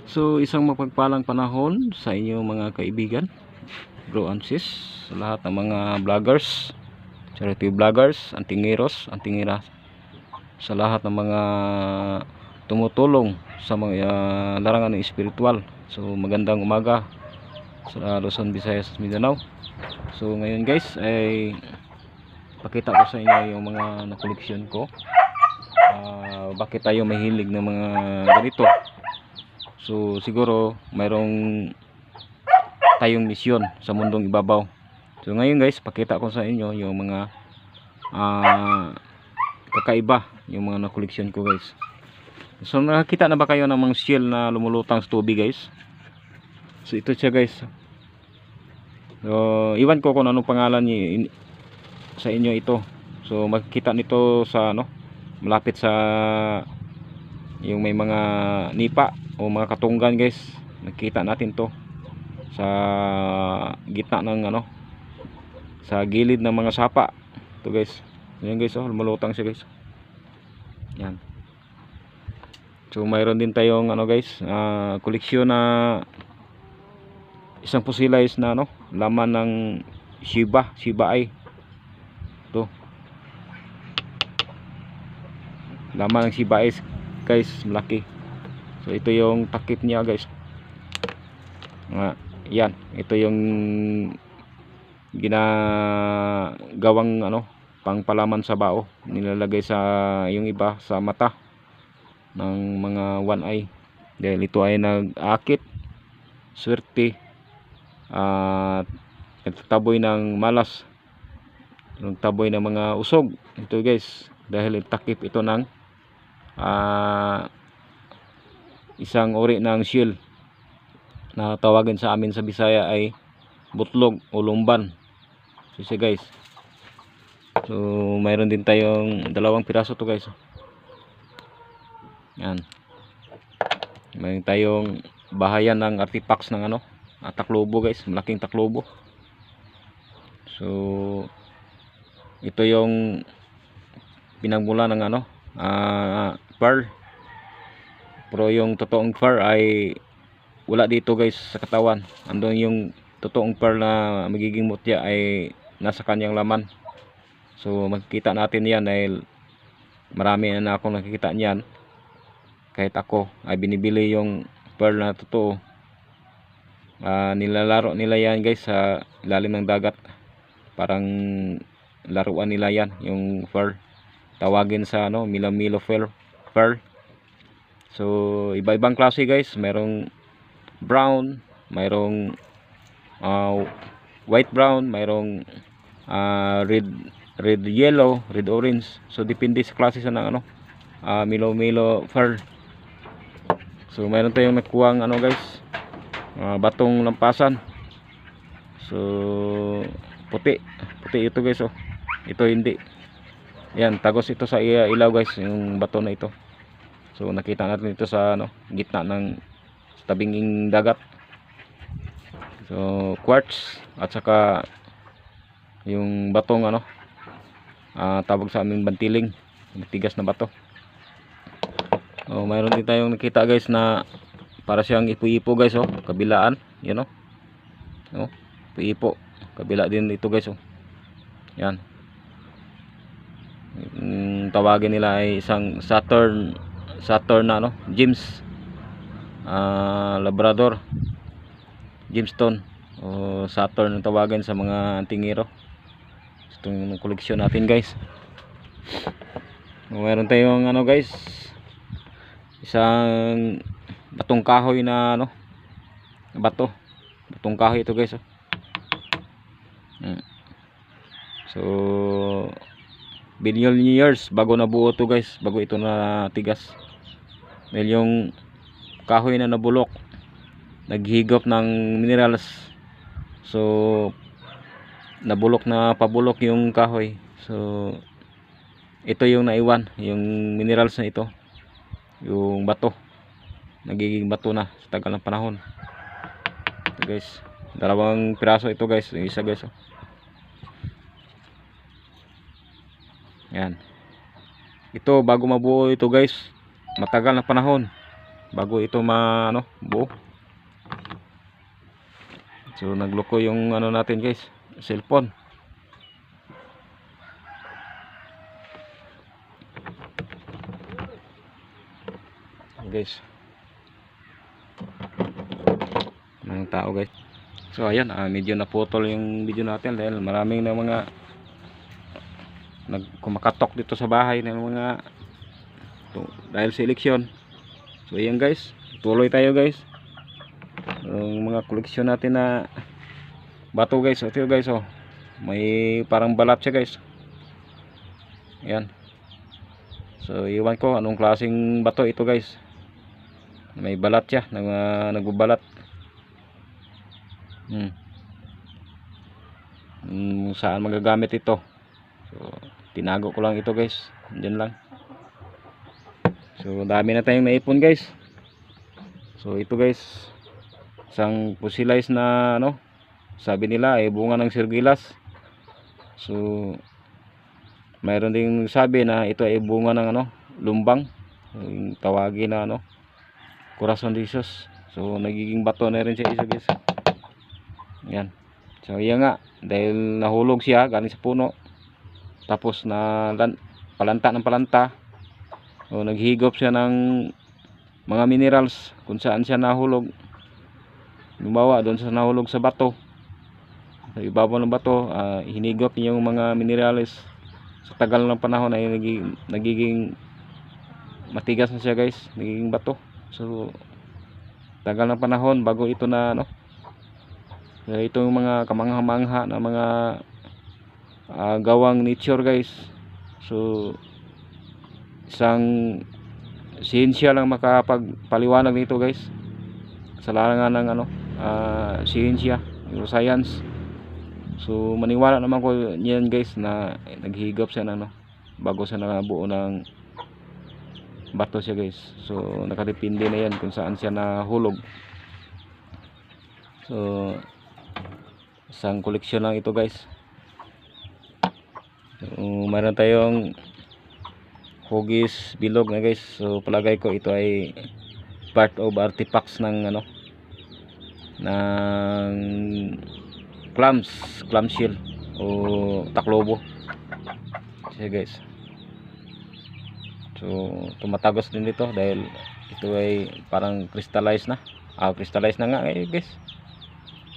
So isang mapagpalang panahon sa inyo mga kaibigan, bro and sis, sa lahat ng mga vloggers, charity vloggers, antingiros, antingira, sa lahat ng mga tumutulong sa mga larangan ng espiritual. So magandang umaga sa Luzon, Visayas, Mindanao. So ngayon guys ay pakita ko sa inyo yung mga nakoleksyon ko. Bakit tayo mahilig ng mga ganito? So siguro mayroong tayong misyon sa mundong ibabaw. So ngayon guys, pakita ko sa inyo yung mga kakaiba, yung mga nakoleksyon ko guys. So nakakita na ba kayo ng mga shell na lumulutang sa tubig guys? So ito siya guys. So iwan ko kung anong pangalan niya sa inyo ito. So makikita nito sa malapit sa yung may mga nipa o mga katunggan guys. Nakita natin to sa gitna ng sa gilid ng mga sapa. Ito guys. Ayan guys, lumulutang siya guys. Yan. So mayroon din tayong guys, koleksyon na isang fossilized na laman ng Shiba Eye. Ito. Laman ng Shiba Eye guys, malaki. So ito yung takip niya guys. Yan, ito yung ginagawang pangpalaman sa bao, nilalagay sa yung iba sa mata ng mga one eye dahil ito ay nag-akit, swerte at nagtataboy ng malas, nagtaboy ng mga usog. Ito guys, dahil takip ito ng isang uri ng shell na tawagin sa amin sa Bisaya ay butlog o lumban. So guys, so mayroon din tayong dalawang piraso to guys. Yan, mayroon tayong bahayan ng artifacts ng taklobo guys, malaking taklobo. So ito yung pinagmula ng pearl, pero yung totoong pearl ay wala dito guys sa katawan. Andun yung totoong pearl na magiging mutya ay nasa kanyang laman. So makikita natin yan dahil marami na akong nakikita niyan. Kahit ako ay binibili yung pearl na totoo. Nilalaro nila yan guys sa ilalim ng dagat. Parang laruan nila yan, yung pearl. Tawagin sa Milo pearl. So iba-ibang klase guys. Merong brown, mayroong white brown, mayroong red yellow, red orange. So depende sa klase sa ng Milo pearl. So mayroon tayong nakuhang guys, batong lampasan. So puti ito guys. Ito hindi. Yan, tagos ito sa ilaw guys, yung bato na ito. So nakita natin ito sa gitna ng tabing dagat. So quartz at saka yung batong tawag sa aming bantiling, matigas na bato. Mayroon din tayong nakita guys na para siyang ipo-ipo guys, kabilaan, yan ipo-ipo, kabila din ito guys. Yan, tawagin nila ay isang Saturn na gems, Labrador gemstone o Saturn ang tawagan sa mga antingero. Ito yung koleksyon natin guys. Meron tayong guys, isang batong kahoy na batong kahoy ito guys. So billion years bago nabuo to guys, bago ito na tigas. Dahil yung kahoy na nabulok, naghigop ng minerals. So nabulok na pabulok yung kahoy. So ito yung naiwan, yung minerals na ito, yung bato, nagiging bato na sa tagal ng panahon. Ito guys, dalawang piraso ito guys, yung isa guys. Yan, ito bago mabuo ito guys, matagal na panahon. bago ito buo. So nagloko yung natin guys, cellphone. Guys, mga tao guys. So ayan, medyo naputol yung video natin dahil maraming na mga kumakatok dito sa bahay ng mga dahil sa eleksyon. So ayan guys, tuloy tayo guys. Yung mga koleksyon natin na bato guys. Ito guys, may parang balat siya guys. Ayan. So iwan ko anong klaseng bato ito guys. May balat siya, nagbabalat. Saan magagamit ito? So tinago ko lang ito guys, diyan lang. So dami na tayong naipon guys. So ito guys, isang fossilized na sabi nila ay bunga ng sirgilas. So mayroon ding sabi na ito ay bunga ng lumbang, yung tawagin na corazon de Jesus. So nagiging bato na rin siya isa guys. Yan. So yan nga, dahil nahulog siya galing sa puno, tapos na palanta ng palanta, so naghigop siya ng mga minerals kung saan siya nahulog. Lumawa doon sa nahulog sa bato, sa ibabaw ng bato, hinigop niya yung mga minerals. Sa tagal ng panahon ay nagiging matigas na siya guys, nagiging bato. So tagal ng panahon bago ito na itong mga kamangha-mangha na mga gawang nature guys. So isang siyensya lang makapagpaliwanag nito guys, sa larangan ng siyensya, science. So maniwala naman ko niyan guys na naghigop siya bago siya nabuo ng bato siya guys. So nakadepende na yan kung saan siya nahulog. So isang koleksyon lang ito guys. So mayroon tayong hugis bilog na guys. So palagay ko ito ay part of artifacts ng ng clamshell o taklobo siya guys. So tumatagos din dito dahil ito ay parang crystallized na. Crystallized na nga guys.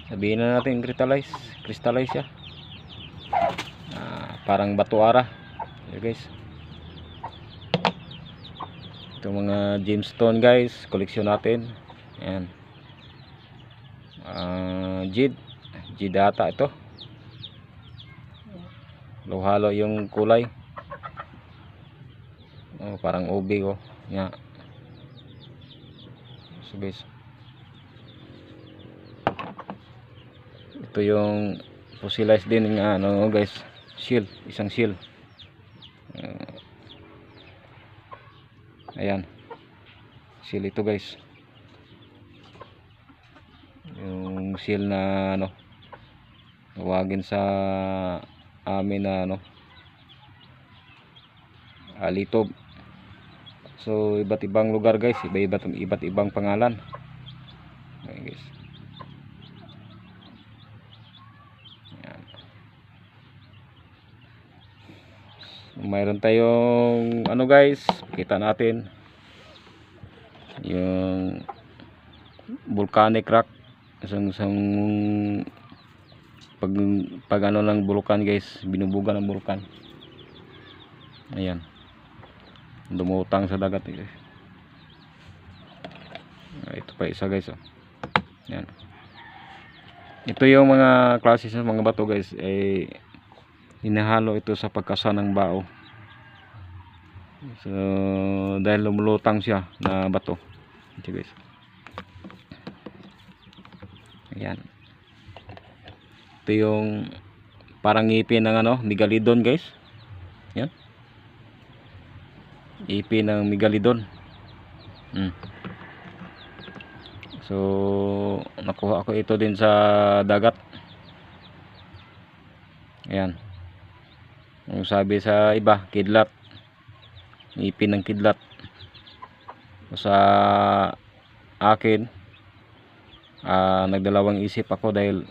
Sabihin na natin crystallize siya. Parang batuara. Ayan guys. Ito mga gemstone guys, koleksyon natin. Ayan. Jade ata ito. Halo yung kulay. Parang ube Yan. So guys, ito yung fossilized din ng guys, shield, isang shield. Ayan, shield ito guys, yung shield na tawagin sa amin na alitob. So iba't ibang lugar guys, iba't ibang pangalan. Okay guys. Mayroon tayong guys, kita natin yung volcanic rock, isang pag ng bulkan guys, binubugan ng bulkan. Ayan, dumutang sa dagat guys. Ito pa isa guys. Ayan. Ito yung mga klase ng mga bato guys, hinahalo ito sa pagkasa ng bao. So dahil lumulutang siya na bato. Ito guys. Ayan. Ito yung parang ngipin ng megalodon guys. Yan. Ngipin ng megalodon. So nakuha ko ito din sa dagat. Ayan. Yung sabi sa iba, kidlat. Ngipin ng kidlat. Sa akin, nagdalawang isip ako dahil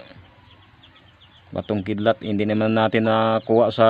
batong kidlat hindi naman natin nakuha sa